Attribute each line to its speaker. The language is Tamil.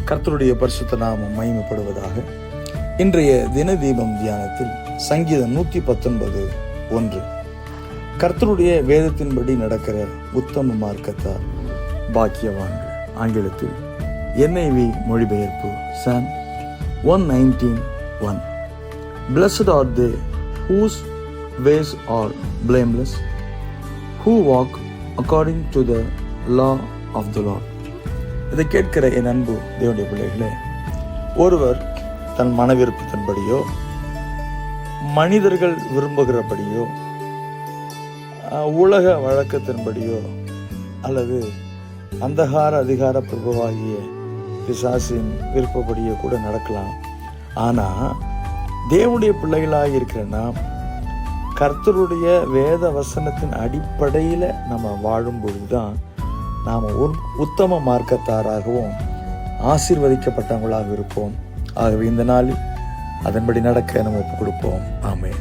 Speaker 1: கர்த்தருடைய பரிசுத்த நாமம் மகிமைப்படுவதாக. இன்றைய தின தீபம் தியானத்தில் சங்கீதம் 119:1. கர்த்தருடைய வேதத்தின்படி நடக்கிற உத்தம மார்க்கத்தார் பாக்கியவான்கள். ஆங்கிலத்தில் NIV மொழிபெயர்ப்பு Psalm 119:1. Blessed are they whose ways are blameless, who walk according to the law of the Lord. இதை கேட்கிற என் அன்பு தேவனுடைய பிள்ளைகளே, ஒருவர் தன் மன விருப்பத்தின்படியோ மனிதர்கள் விரும்புகிறபடியோ உலக வழக்கத்தின்படியோ அல்லது அந்தகார அதிகார பிரபுவாகிய பிசாசின் விருப்பப்படியோ கூட நடக்கலாம். ஆனால் தேவனுடைய பிள்ளைகளாக இருக்கிற நாம் கர்த்தருடைய வேத வசனத்தின் அடிப்படையில் நம்ம வாழும் பொழுதுதான் நாம் உத்தம மார்க்கத்தாராகவும் ஆசீர்வதிக்கப்பட்டவங்களாக இருப்போம். ஆகவே இந்த நாளில் அதன்படி நடக்க நம்ம ஒப்புக் கொடுப்போம். ஆமென்.